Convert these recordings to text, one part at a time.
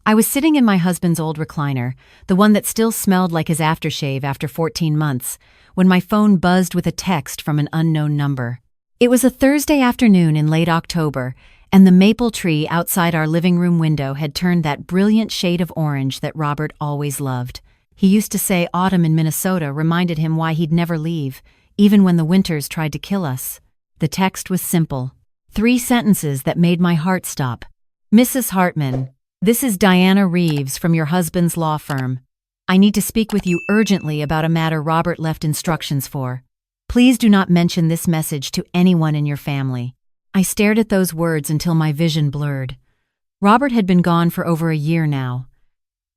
I was sitting in my husband's old recliner, the one that still smelled like his aftershave after 14 months, when my phone buzzed with a text from an unknown number. It was a Thursday afternoon in late October, and the maple tree outside our living room window had turned that brilliant shade of orange that Robert always loved. He used to say autumn in Minnesota reminded him why he'd never leave, even when the winters tried to kill us. The text was simple. 3 sentences that made my heart stop. Mrs. Hartman, this is Diana Reeves from your husband's law firm. I need to speak with you urgently about a matter Robert left instructions for. Please do not mention this message to anyone in your family. I stared at those words until my vision blurred. Robert had been gone for over a year now.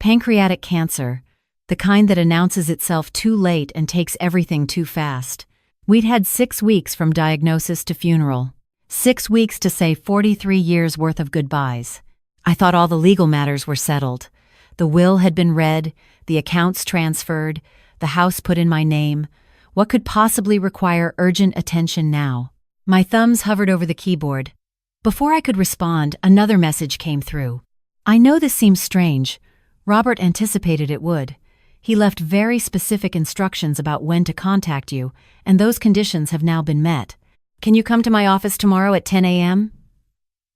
Pancreatic cancer, the kind that announces itself too late and takes everything too fast. We'd had 6 weeks from diagnosis to funeral. 6 weeks to say 43 years worth of goodbyes. I thought all the legal matters were settled. The will had been read, the accounts transferred, the house put in my name. What could possibly require urgent attention now? My thumbs hovered over the keyboard. Before I could respond, another message came through. I know this seems strange. Robert anticipated it would. He left very specific instructions about when to contact you, and those conditions have now been met. Can you come to my office tomorrow at 10 a.m.?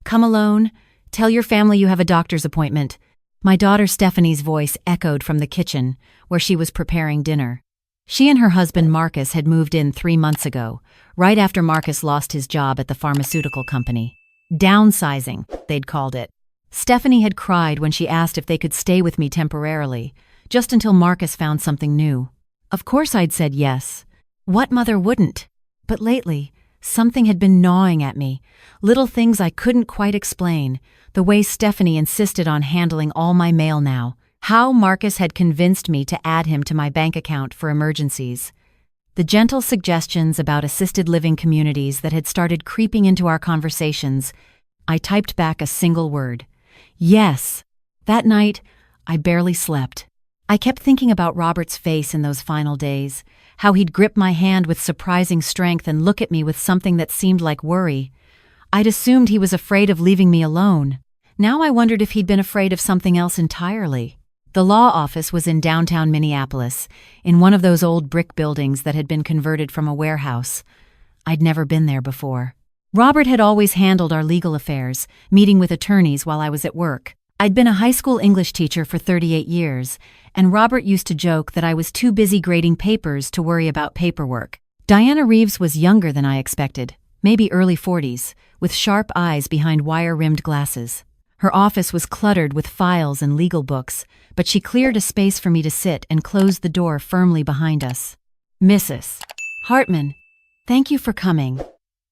Come alone. Tell your family you have a doctor's appointment. My daughter Stephanie's voice echoed from the kitchen, where she was preparing dinner. She and her husband Marcus had moved in 3 months ago, right after Marcus lost his job at the pharmaceutical company. Downsizing, they'd called it. Stephanie had cried when she asked if they could stay with me temporarily, just until Marcus found something new. Of course I'd said yes. What mother wouldn't? But lately, something had been gnawing at me, little things I couldn't quite explain, the way Stephanie insisted on handling all my mail now, how Marcus had convinced me to add him to my bank account for emergencies. The gentle suggestions about assisted living communities that had started creeping into our conversations, I typed back a single word. Yes. That night, I barely slept. I kept thinking about Robert's face in those final days, how he'd grip my hand with surprising strength and look at me with something that seemed like worry. I'd assumed he was afraid of leaving me alone. Now I wondered if he'd been afraid of something else entirely. The law office was in downtown Minneapolis, in one of those old brick buildings that had been converted from a warehouse. I'd never been there before. Robert had always handled our legal affairs, meeting with attorneys while I was at work. I'd been a high school English teacher for 38 years, and Robert used to joke that I was too busy grading papers to worry about paperwork. Diana Reeves was younger than I expected, maybe early 40s, with sharp eyes behind wire-rimmed glasses. Her office was cluttered with files and legal books, but she cleared a space for me to sit and closed the door firmly behind us. Mrs. Hartman, thank you for coming.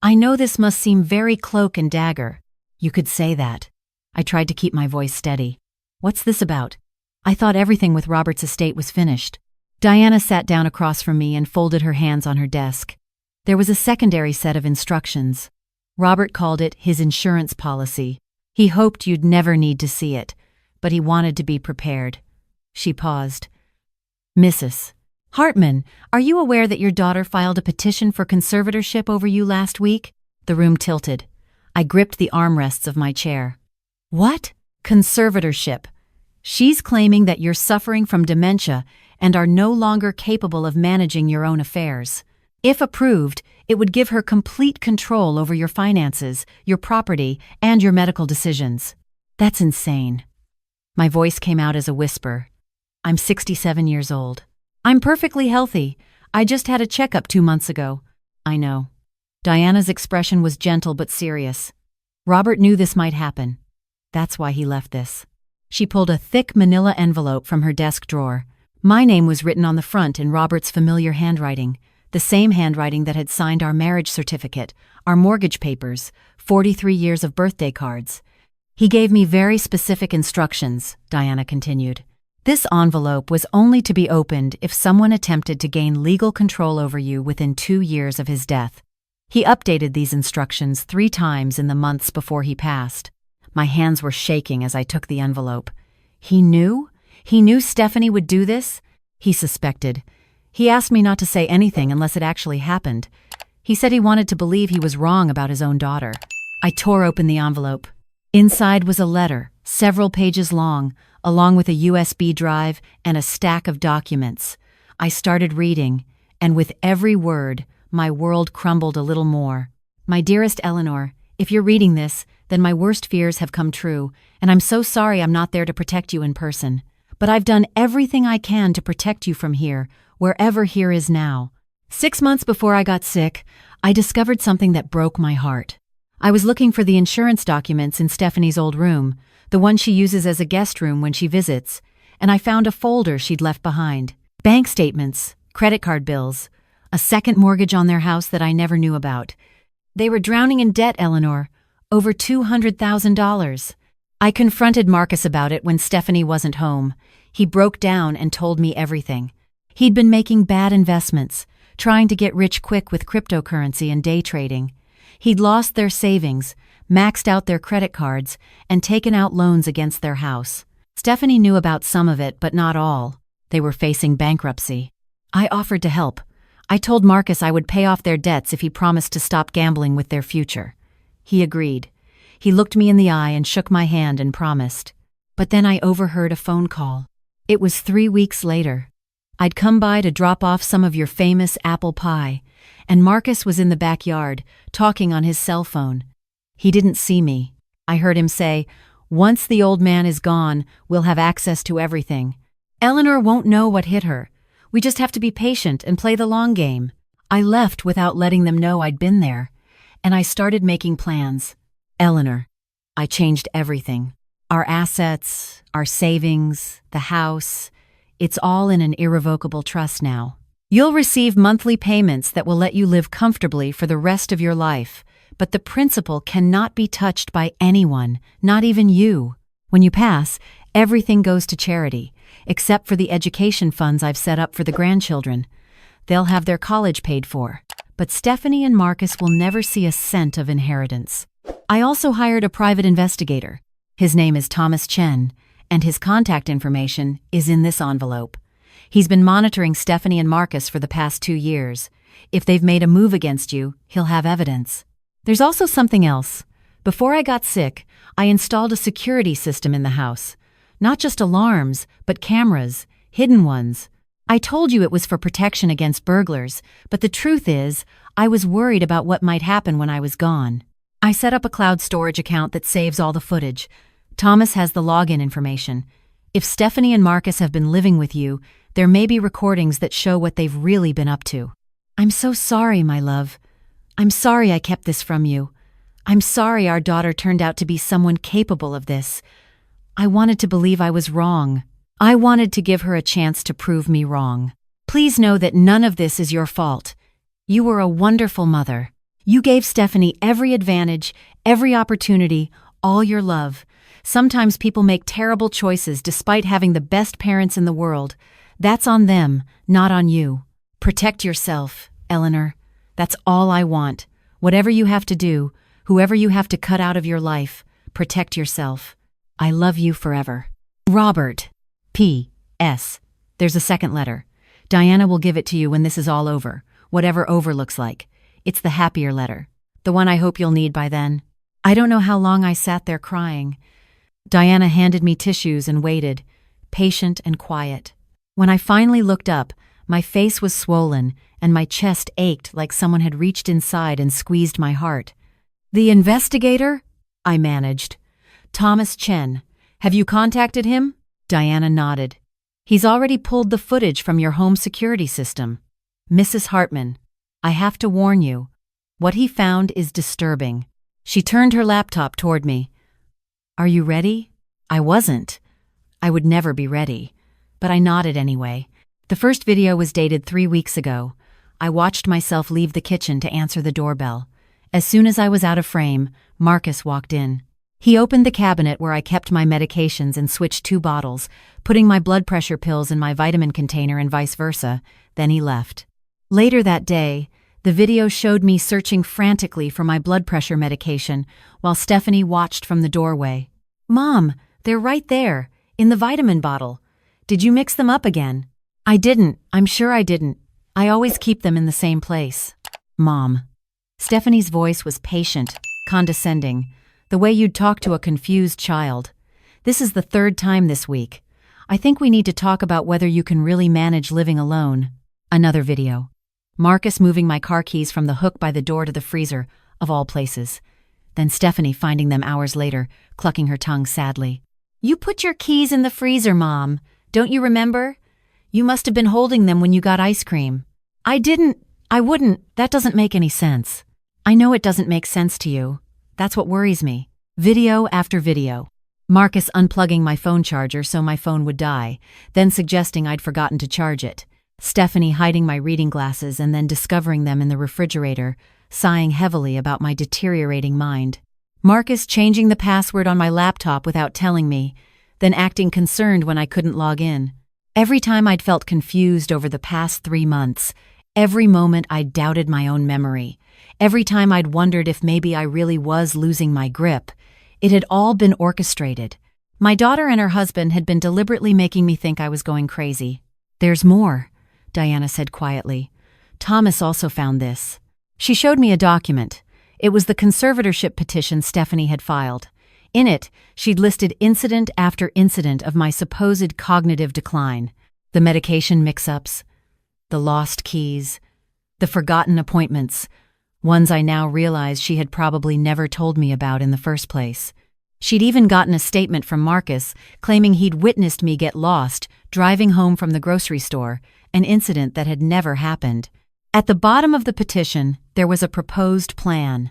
I know this must seem very cloak and dagger. You could say that. I tried to keep my voice steady. What's this about? I thought everything with Robert's estate was finished. Diana sat down across from me and folded her hands on her desk. There was a secondary set of instructions. Robert called it his insurance policy. He hoped you'd never need to see it, but he wanted to be prepared. She paused. Mrs. Hartman, are you aware that your daughter filed a petition for conservatorship over you last week? The room tilted. I gripped the armrests of my chair. What? Conservatorship. She's claiming that you're suffering from dementia and are no longer capable of managing your own affairs. If approved, it would give her complete control over your finances, your property, and your medical decisions. That's insane. My voice came out as a whisper. I'm 67 years old. I'm perfectly healthy. I just had a checkup 2 months ago. I know. Diana's expression was gentle but serious. Robert knew this might happen. That's why he left this. She pulled a thick manila envelope from her desk drawer. My name was written on the front in Robert's familiar handwriting, the same handwriting that had signed our marriage certificate, our mortgage papers, 43 years of birthday cards. He gave me very specific instructions, Diana continued. This envelope was only to be opened if someone attempted to gain legal control over you within 2 years of his death. He updated these instructions 3 times in the months before he passed. My hands were shaking as I took the envelope. He knew? He knew Stephanie would do this? He suspected. He asked me not to say anything unless it actually happened. He said he wanted to believe he was wrong about his own daughter. I tore open the envelope. Inside was a letter, several pages long, along with a USB drive and a stack of documents. I started reading, and with every word, my world crumbled a little more. My dearest Eleanor, if you're reading this, then my worst fears have come true, and I'm so sorry I'm not there to protect you in person. But I've done everything I can to protect you from here, wherever here is now. 6 months before I got sick, I discovered something that broke my heart. I was looking for the insurance documents in Stephanie's old room, the one she uses as a guest room when she visits, and I found a folder she'd left behind. Bank statements, credit card bills, a second mortgage on their house that I never knew about. They were drowning in debt, Eleanor, over $200,000. I confronted Marcus about it when Stephanie wasn't home. He broke down and told me everything. He'd been making bad investments, trying to get rich quick with cryptocurrency and day trading. He'd lost their savings, maxed out their credit cards, and taken out loans against their house. Stephanie knew about some of it, but not all. They were facing bankruptcy. I offered to help. I told Marcus I would pay off their debts if he promised to stop gambling with their future. He agreed. He looked me in the eye and shook my hand and promised. But then I overheard a phone call. It was 3 weeks later. I'd come by to drop off some of your famous apple pie, and Marcus was in the backyard, talking on his cell phone. He didn't see me. I heard him say, "Once the old man is gone, we'll have access to everything. Eleanor won't know what hit her. We just have to be patient and play the long game." I left without letting them know I'd been there, and I started making plans. Eleanor, I changed everything. Our assets, our savings, the house, it's all in an irrevocable trust now. You'll receive monthly payments that will let you live comfortably for the rest of your life, but the principal cannot be touched by anyone, not even you. When you pass, everything goes to charity, except for the education funds I've set up for the grandchildren. They'll have their college paid for, but Stephanie and Marcus will never see a cent of inheritance. I also hired a private investigator. His name is Thomas Chen, and his contact information is in this envelope. He's been monitoring Stephanie and Marcus for the past 2 years. If they've made a move against you, he'll have evidence. There's also something else. Before I got sick, I installed a security system in the house. Not just alarms, but cameras, hidden ones. I told you it was for protection against burglars, but the truth is, I was worried about what might happen when I was gone. I set up a cloud storage account that saves all the footage. Thomas has the login information. If Stephanie and Marcus have been living with you, there may be recordings that show what they've really been up to. I'm so sorry, my love. I'm sorry I kept this from you. I'm sorry our daughter turned out to be someone capable of this. I wanted to believe I was wrong. I wanted to give her a chance to prove me wrong. Please know that none of this is your fault. You were a wonderful mother. You gave Stephanie every advantage, every opportunity, all your love. Sometimes people make terrible choices despite having the best parents in the world. That's on them, not on you. Protect yourself, Eleanor. That's all I want. Whatever you have to do, whoever you have to cut out of your life, protect yourself. I love you forever. Robert. P.S. There's a second letter. Diana will give it to you when this is all over, whatever over looks like. It's the happier letter, the one I hope you'll need by then. I don't know how long I sat there crying. Diana handed me tissues and waited, patient and quiet. When I finally looked up, my face was swollen and my chest ached like someone had reached inside and squeezed my heart. "The investigator?" I managed. "Thomas Chen. Have you contacted him?" Diana nodded. "He's already pulled the footage from your home security system. Mrs. Hartman, I have to warn you. What he found is disturbing." She turned her laptop toward me. "Are you ready?" I wasn't. I would never be ready. But I nodded anyway. The first video was dated 3 weeks ago. I watched myself leave the kitchen to answer the doorbell. As soon as I was out of frame, Marcus walked in. He opened the cabinet where I kept my medications and switched 2 bottles, putting my blood pressure pills in my vitamin container and vice versa. Then he left. Later that day, the video showed me searching frantically for my blood pressure medication while Stephanie watched from the doorway. "Mom, they're right there, in the vitamin bottle. Did you mix them up again?" "I didn't. I'm sure I didn't. I always keep them in the same place." "Mom." Stephanie's voice was patient, condescending, the way you'd talk to a confused child. This is the third time this week. I think we need to talk about whether you can really manage living alone. Another video. Marcus moving my car keys from the hook by the door to the freezer, of all places. Then Stephanie finding them hours later, clucking her tongue sadly. You put your keys in the freezer, Mom. Don't you remember? You must have been holding them when you got ice cream. I didn't. I wouldn't. That doesn't make any sense. I know it doesn't make sense to you. That's what worries me. Video after video. Marcus unplugging my phone charger so my phone would die, then suggesting I'd forgotten to charge it. Stephanie hiding my reading glasses and then discovering them in the refrigerator, sighing heavily about my deteriorating mind. Marcus changing the password on my laptop without telling me, then acting concerned when I couldn't log in. Every time I'd felt confused over the past 3 months, every moment I'd doubted my own memory, every time I'd wondered if maybe I really was losing my grip, it had all been orchestrated. My daughter and her husband had been deliberately making me think I was going crazy. There's more, Diana said quietly. Thomas also found this. She showed me a document. It was the conservatorship petition Stephanie had filed. In it, she'd listed incident after incident of my supposed cognitive decline. The medication mix-ups, the lost keys, the forgotten appointments, ones I now realize she had probably never told me about in the first place. She'd even gotten a statement from Marcus claiming he'd witnessed me get lost driving home from the grocery store, an incident that had never happened. At the bottom of the petition, there was a proposed plan.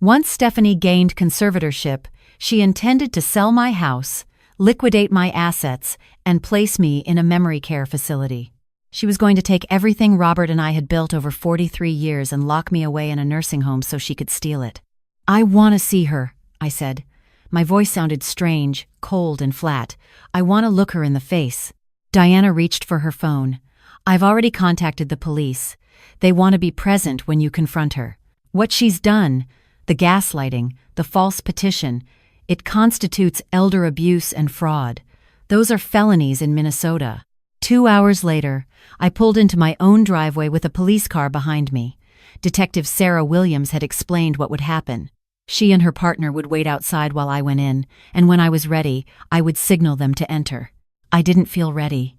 Once Stephanie gained conservatorship, she intended to sell my house, liquidate my assets, and place me in a memory care facility. She was going to take everything Robert and I had built over 43 years and lock me away in a nursing home so she could steal it. I want to see her, I said. My voice sounded strange, cold and flat. I want to look her in the face. Diana reached for her phone. I've already contacted the police. They want to be present when you confront her. What she's done, the gaslighting, the false petition, it constitutes elder abuse and fraud. Those are felonies in Minnesota. 2 hours later, I pulled into my own driveway with a police car behind me. Detective Sarah Williams had explained what would happen. She and her partner would wait outside while I went in, and when I was ready, I would signal them to enter. I didn't feel ready.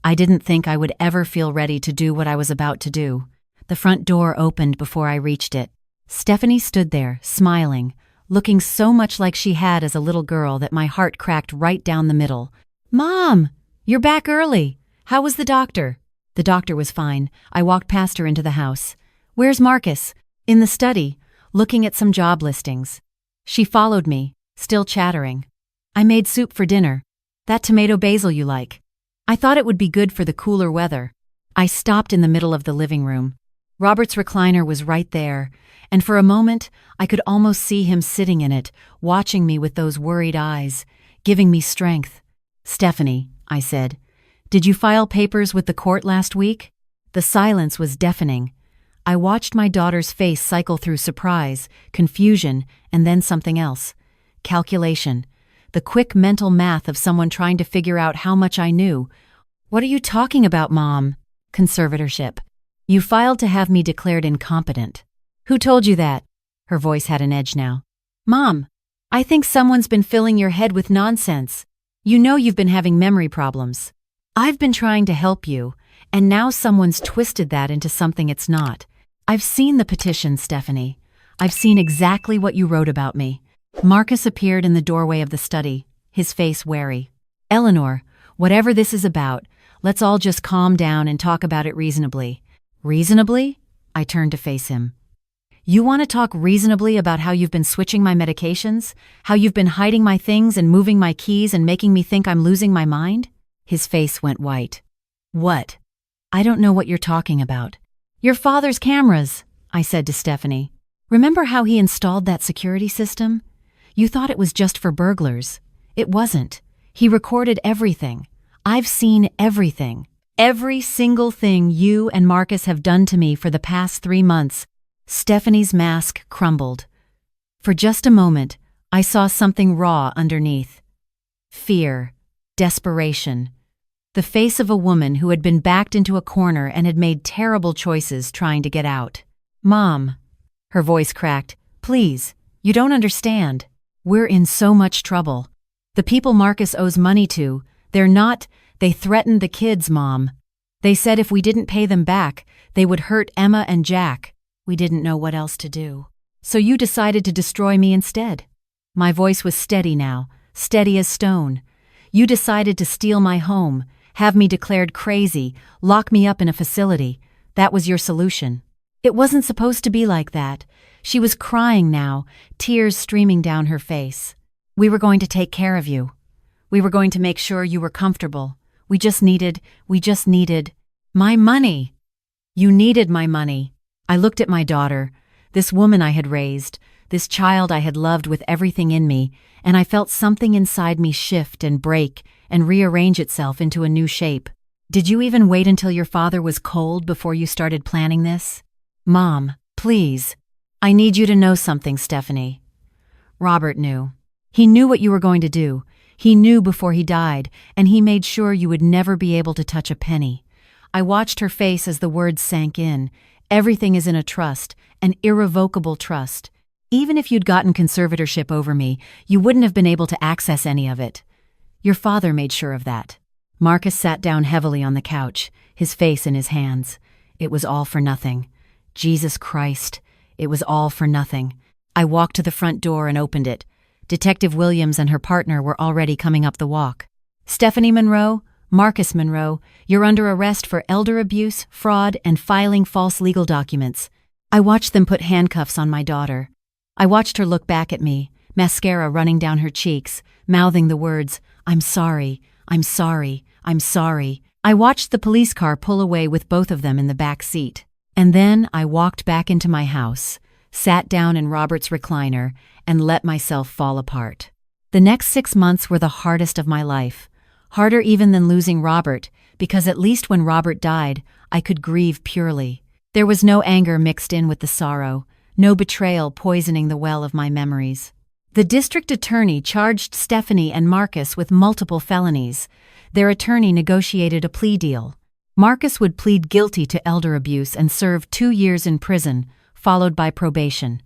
I didn't think I would ever feel ready to do what I was about to do. The front door opened before I reached it. Stephanie stood there, smiling, looking so much like she had as a little girl that my heart cracked right down the middle. Mom, you're back early. How was the doctor? The doctor was fine. I walked past her into the house. Where's Marcus? In the study, looking at some job listings. She followed me, still chattering. I made soup for dinner. That tomato basil you like. I thought it would be good for the cooler weather. I stopped in the middle of the living room. Robert's recliner was right there, and for a moment, I could almost see him sitting in it, watching me with those worried eyes, giving me strength. Stephanie, I said, did you file papers with the court last week? The silence was deafening. I watched my daughter's face cycle through surprise, confusion, and then something else. Calculation. The quick mental math of someone trying to figure out how much I knew. What are you talking about, Mom? Conservatorship. You filed to have me declared incompetent. Who told you that? Her voice had an edge now. Mom, I think someone's been filling your head with nonsense. You know you've been having memory problems. I've been trying to help you, and now someone's twisted that into something it's not. I've seen the petition, Stephanie. I've seen exactly what you wrote about me. Marcus appeared in the doorway of the study, his face wary. Eleanor, whatever this is about, let's all just calm down and talk about it reasonably. Reasonably? I turned to face him. You want to talk reasonably about how you've been switching my medications? How you've been hiding my things and moving my keys and making me think I'm losing my mind? His face went white. What? I don't know what you're talking about. Your father's cameras, I said to Stephanie. Remember how he installed that security system? You thought it was just for burglars. It wasn't. He recorded everything. I've seen everything. Every single thing you and Marcus have done to me for the past 3 months. Stephanie's mask crumbled. For just a moment, I saw something raw underneath. Fear. Desperation. The face of a woman who had been backed into a corner and had made terrible choices trying to get out. Mom. Her voice cracked. Please, you don't understand. We're in so much trouble. The people Marcus owes money to, they threatened the kids, Mom. They said if we didn't pay them back, they would hurt Emma and Jack. We didn't know what else to do. So you decided to destroy me instead." My voice was steady now, steady as stone. "You decided to steal my home, have me declared crazy, lock me up in a facility. That was your solution. It wasn't supposed to be like that." She was crying now, tears streaming down her face. "We were going to take care of you. We were going to make sure you were comfortable. We just needed my money." "You needed my money." I looked at my daughter, this woman I had raised, this child I had loved with everything in me, and I felt something inside me shift and break and rearrange itself into a new shape. "Did you even wait until your father was cold before you started planning this?" "Mom, please. I need you to know something, Stephanie." "Robert knew. He knew what you were going to do. He knew before he died, and he made sure you would never be able to touch a penny." I watched her face as the words sank in. "Everything is in a trust, an irrevocable trust. Even if you'd gotten conservatorship over me, you wouldn't have been able to access any of it. Your father made sure of that." Marcus sat down heavily on the couch, his face in his hands. It was all for nothing. Jesus Christ, it was all for nothing. I walked to the front door and opened it. Detective Williams and her partner were already coming up the walk. "Stephanie Monroe, Marcus Monroe, you're under arrest for elder abuse, fraud, and filing false legal documents." I watched them put handcuffs on my daughter. I watched her look back at me, mascara running down her cheeks, mouthing the words, "I'm sorry, I'm sorry, I'm sorry." I watched the police car pull away with both of them in the back seat. And then I walked back into my house, sat down in Robert's recliner, and let myself fall apart. The next 6 months were the hardest of my life, harder even than losing Robert, because at least when Robert died, I could grieve purely. There was no anger mixed in with the sorrow, no betrayal poisoning the well of my memories. The district attorney charged Stephanie and Marcus with multiple felonies. Their attorney negotiated a plea deal. Marcus would plead guilty to elder abuse and serve 2 years in prison, followed by probation.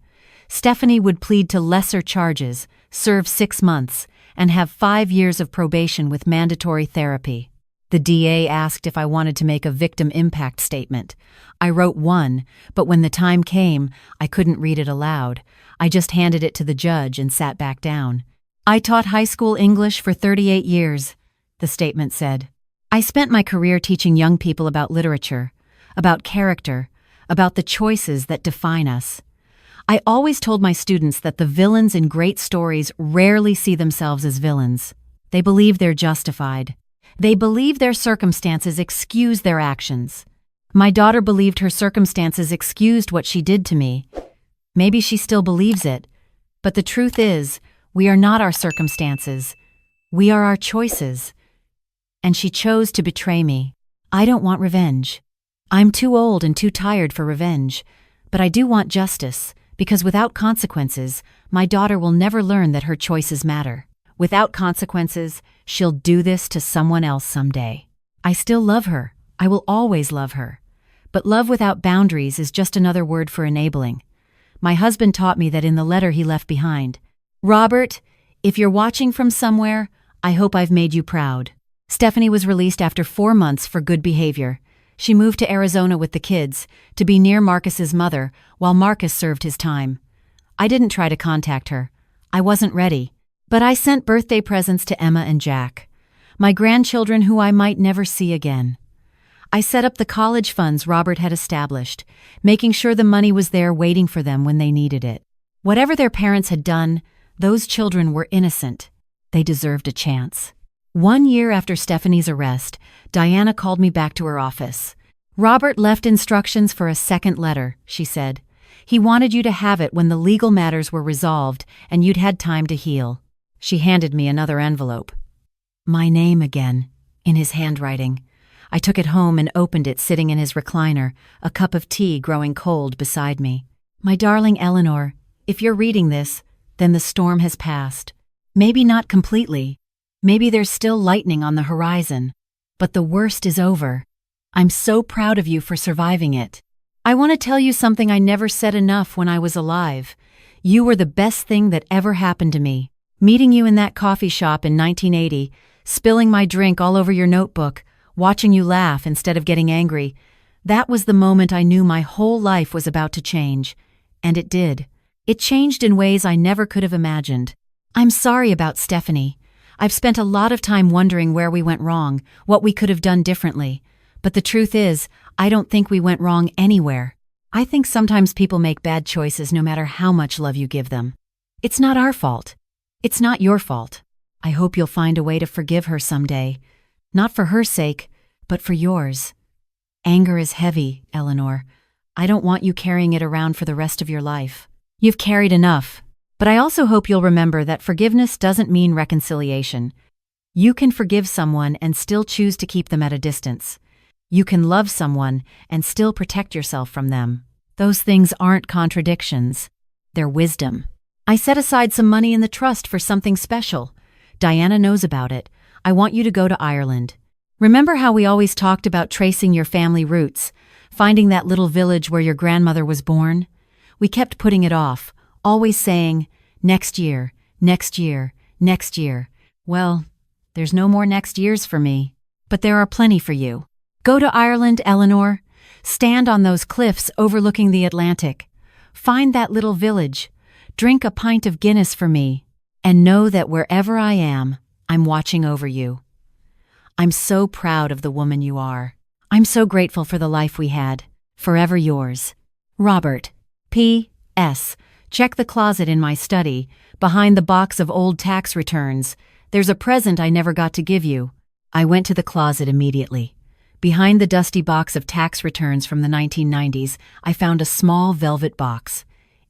Stephanie would plead to lesser charges, serve 6 months, and have 5 years of probation with mandatory therapy. The DA asked if I wanted to make a victim impact statement. I wrote one, but when the time came, I couldn't read it aloud. I just handed it to the judge and sat back down. "I taught high school English for 38 years, the statement said. "I spent my career teaching young people about literature, about character, about the choices that define us. I always told my students that the villains in great stories rarely see themselves as villains. They believe they're justified. They believe their circumstances excuse their actions. My daughter believed her circumstances excused what she did to me. Maybe she still believes it, but the truth is, we are not our circumstances. We are our choices. And she chose to betray me. I don't want revenge. I'm too old and too tired for revenge, but I do want justice, because without consequences, my daughter will never learn that her choices matter. Without consequences, she'll do this to someone else someday. I still love her. I will always love her. But love without boundaries is just another word for enabling. My husband taught me that in the letter he left behind. Robert, if you're watching from somewhere, I hope I've made you proud. Stephanie was released after 4 months for good behavior. She moved to Arizona with the kids, to be near Marcus's mother, while Marcus served his time. I didn't try to contact her. I wasn't ready. But I sent birthday presents to Emma and Jack, my grandchildren who I might never see again. I set up the college funds Robert had established, making sure the money was there waiting for them when they needed it. Whatever their parents had done, those children were innocent. They deserved a chance. 1 year after Stephanie's arrest, Diana called me back to her office. "Robert left instructions for a second letter," she said. "He wanted you to have it when the legal matters were resolved and you'd had time to heal." She handed me another envelope. My name again, in his handwriting. I took it home and opened it sitting in his recliner, a cup of tea growing cold beside me. "My darling Eleanor, if you're reading this, then the storm has passed. Maybe not completely. Maybe there's still lightning on the horizon. But the worst is over. I'm so proud of you for surviving it. I want to tell you something I never said enough when I was alive. You were the best thing that ever happened to me. Meeting you in that coffee shop in 1980, spilling my drink all over your notebook, watching you laugh instead of getting angry, that was the moment I knew my whole life was about to change. And it did. It changed in ways I never could have imagined. I'm sorry about Stephanie. I've spent a lot of time wondering where we went wrong, what we could have done differently. But the truth is, I don't think we went wrong anywhere. I think sometimes people make bad choices no matter how much love you give them. It's not our fault. It's not your fault. I hope you'll find a way to forgive her someday. Not for her sake, but for yours. Anger is heavy, Eleanor. I don't want you carrying it around for the rest of your life. You've carried enough. But I also hope you'll remember that forgiveness doesn't mean reconciliation. You can forgive someone and still choose to keep them at a distance. You can love someone and still protect yourself from them. Those things aren't contradictions. They're wisdom. I set aside some money in the trust for something special. Diana knows about it. I want you to go to Ireland. Remember how we always talked about tracing your family roots, finding that little village where your grandmother was born? We kept putting it off, always saying, next year, next year, next year. Well, there's no more next years for me. But there are plenty for you. Go to Ireland, Eleanor. Stand on those cliffs overlooking the Atlantic. Find that little village. Drink a pint of Guinness for me. And know that wherever I am, I'm watching over you. I'm so proud of the woman you are. I'm so grateful for the life we had. Forever yours. Robert. P.S. Check the closet in my study, behind the box of old tax returns. There's a present I never got to give you. I went to the closet immediately. Behind the dusty box of tax returns from the 1990s, I found a small velvet box.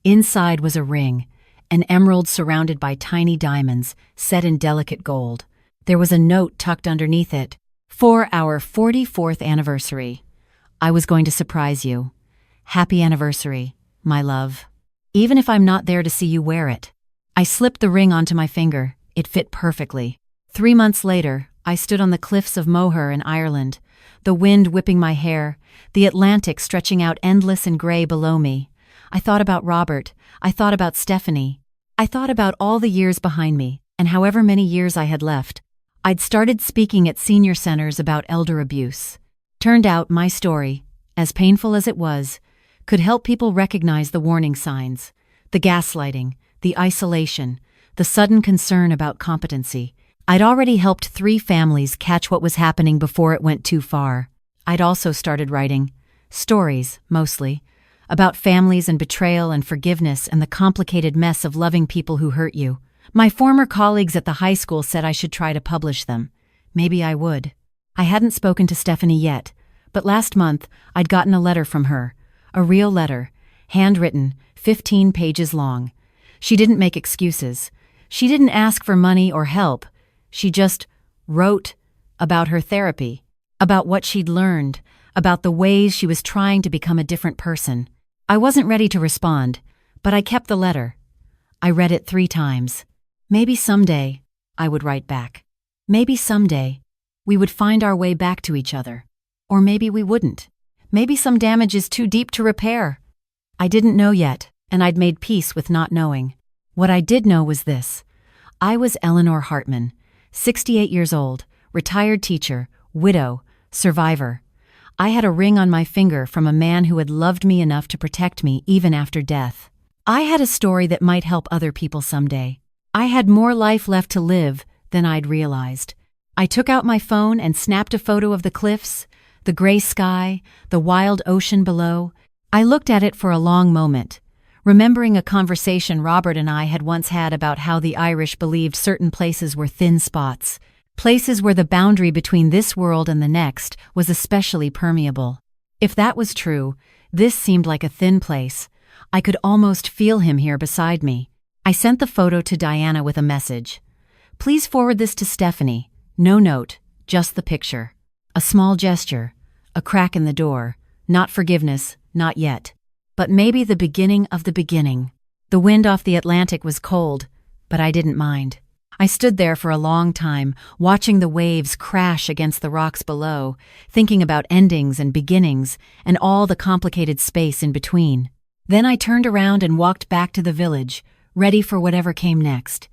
Inside was a ring, an emerald surrounded by tiny diamonds, set in delicate gold. There was a note tucked underneath it. For our 44th anniversary. I was going to surprise you. Happy anniversary, my love. Even if I'm not there to see you wear it. I slipped the ring onto my finger. It fit perfectly. 3 months later, I stood on the cliffs of Moher in Ireland, the wind whipping my hair, the Atlantic stretching out endless and gray below me. I thought about Robert. I thought about Stephanie. I thought about all the years behind me, and however many years I had left. I'd started speaking at senior centers about elder abuse. Turned out my story, as painful as it was, could help people recognize the warning signs, the gaslighting, the isolation, the sudden concern about competency. I'd already helped 3 families catch what was happening before it went too far. I'd also started writing stories, mostly, about families and betrayal and forgiveness and the complicated mess of loving people who hurt you. My former colleagues at the high school said I should try to publish them. Maybe I would. I hadn't spoken to Stephanie yet, but last month I'd gotten a letter from her. A real letter, handwritten, 15 pages long. She didn't make excuses. She didn't ask for money or help. She just wrote about her therapy, about what she'd learned, about the ways she was trying to become a different person. I wasn't ready to respond, but I kept the letter. I read it 3 times. Maybe someday, I would write back. Maybe someday, we would find our way back to each other. Or maybe we wouldn't. Maybe some damage is too deep to repair. I didn't know yet, and I'd made peace with not knowing. What I did know was this. I was Eleanor Hartman, 68 years old, retired teacher, widow, survivor. I had a ring on my finger from a man who had loved me enough to protect me even after death. I had a story that might help other people someday. I had more life left to live than I'd realized. I took out my phone and snapped a photo of the cliffs, the gray sky, the wild ocean below. I looked at it for a long moment, remembering a conversation Robert and I had once had about how the Irish believed certain places were thin spots, places where the boundary between this world and the next was especially permeable. If that was true, this seemed like a thin place. I could almost feel him here beside me. I sent the photo to Diana with a message. Please forward this to Stephanie. No note, just the picture. A small gesture, a crack in the door, not forgiveness, not yet. But maybe the beginning of the beginning. The wind off the Atlantic was cold, but I didn't mind. I stood there for a long time, watching the waves crash against the rocks below, thinking about endings and beginnings and all the complicated space in between. Then I turned around and walked back to the village, ready for whatever came next.